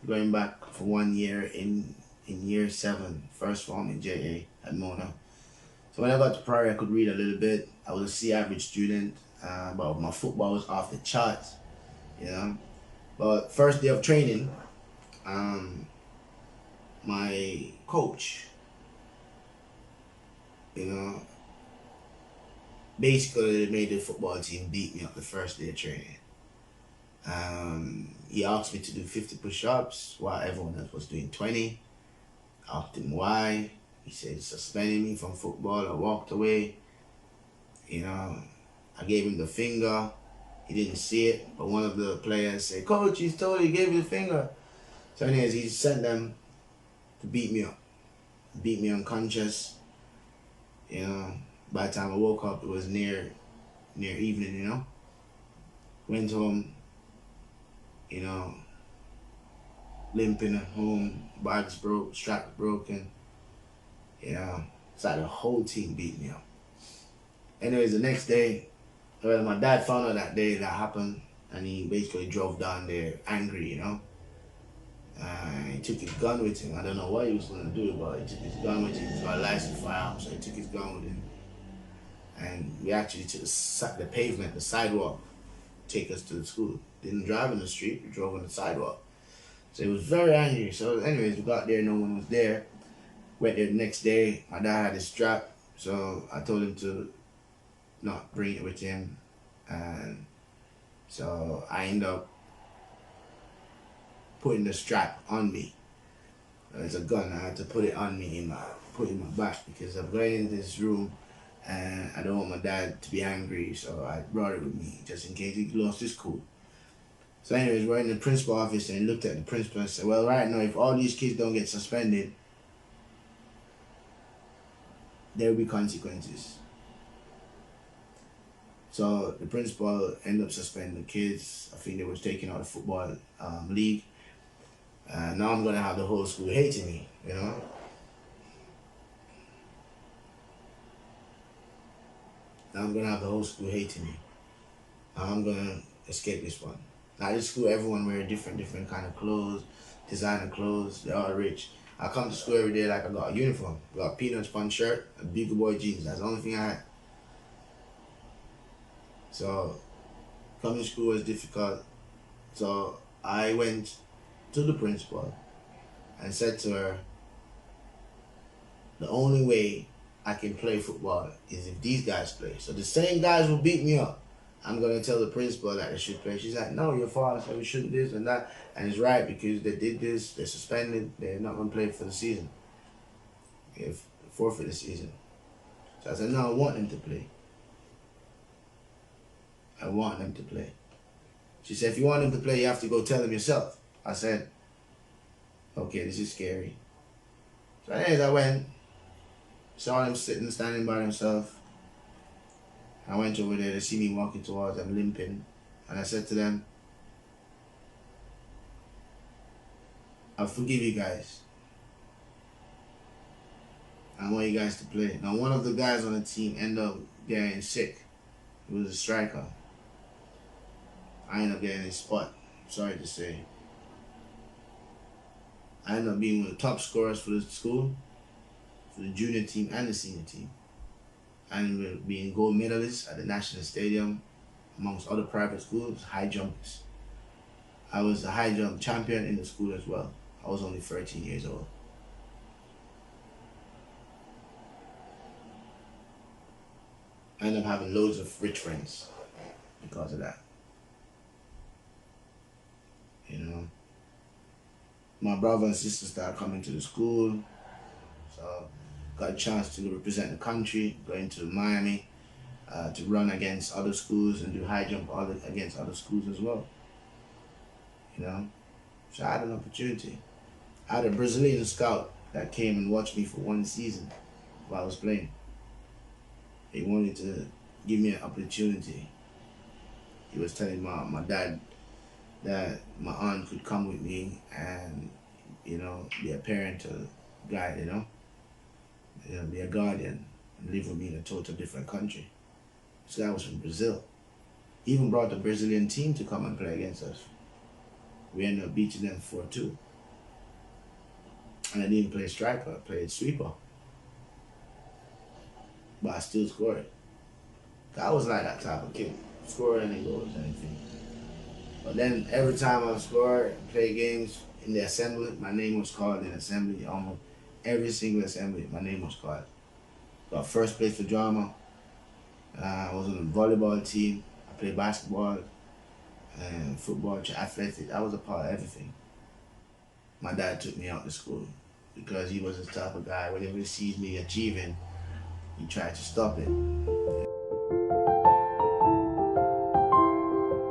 going back for 1 year in year 7, first form in JA at Mona. So when I got to Priory, I could read a little bit. I was a C average student, but my football was off the charts, you know. But first day of training, um, my coach, you know, basically made the football team beat me up the first day of training. He asked me to do 50 push-ups while everyone else was doing 20. I asked him why. He said suspending me from football. I walked away. You know, I gave him the finger. He didn't see it, but one of the players said, "Coach, he's told you, he gave you the finger." So anyways, he sent them to beat me up, beat me unconscious. You know, by the time I woke up, it was near evening. You know, went home. You know, limping at home, bags broke, straps broken. You know, it's like the whole team beat me up. Anyways, the next day, well, my dad found out that day that happened, and he basically drove down there angry, you know. He took his gun with him. I don't know what he was gonna do, but he took his gun with him. He's got a license firearm, so he took his gun with him. And we actually took the pavement, the sidewalk, take us to the school. Didn't drive on the street, we drove on the sidewalk. So he was very angry. So anyways, we got there, no one was there. Went there the next day, my dad had his strap, so I told him to not bring it with him. And so I ended up putting the strap on me. It's a gun, I had to put it on me, put it in my back, because I'm going into this room and I don't want my dad to be angry, so I brought it with me just in case he lost his cool. So anyways, we're in the principal office, and he looked at the principal and said, "Well, right now, if all these kids don't get suspended, there will be consequences." So the principal ended up suspending the kids. I think they was taking out the football league. Now I'm gonna have the whole school hating me, you know. Now I'm gonna have the whole school hating me. Now I'm gonna escape this one. Now this school, everyone wear different kind of clothes, designer clothes. They're all rich. I come to school every day like I got a uniform. I got a Peanuts fun shirt, a Beagle Boy jeans. That's the only thing I had. So coming to school was difficult. So I went to the principal and said to her, the only way I can play football is if these guys play. So the same guys will beat me up. I'm gonna tell the principal that they should play. She's like, "No, your father said we shouldn't this and that." And it's right, because they did this, they're suspended, they're not gonna play for the season. If forfeit the season. So I said, "No, I want them to play. I want them to play." She said, "If you want them to play, you have to go tell them yourself." I said, "Okay, this is scary." So anyways, I went, saw them standing by themselves. I went over there, to see me walking towards them, limping. And I said to them, "I'll forgive you guys. I want you guys to play." Now, one of the guys on the team ended up getting sick. He was a striker. I ended up getting his spot, sorry to say. I ended up being one of the top scorers for the school, for the junior team and the senior team. I ended up being gold medalist at the National Stadium, amongst other private schools, high jumpers. I was a high jump champion in the school as well. I was only 13 years old. I ended up having loads of rich friends because of that. You know, my brother and sister started coming to the school, so got a chance to represent the country, going to Miami, to run against other schools and do high jump against other schools as well. You know, so I had an opportunity. I had a Brazilian scout that came and watched me for 1 season while I was playing. He wanted to give me an opportunity. He was telling my dad that my aunt could come with me and, you know, be a parental guide, be a guardian and live with me in a total different country. This guy was from Brazil. He even brought the Brazilian team to come and play against us. We ended up beating them 4-2. And I didn't play striker, I played sweeper. But I still scored. I was like that type of kid. Score any goals, anything. But then every time I scored, play games in the assembly, my name was called in assembly. Almost every single assembly, my name was called. Got first place for drama. I was on the volleyball team. I played basketball and football, athletics. I was a part of everything. My dad took me out to school because he was the type of guy, whenever he sees me achieving, he tried to stop it.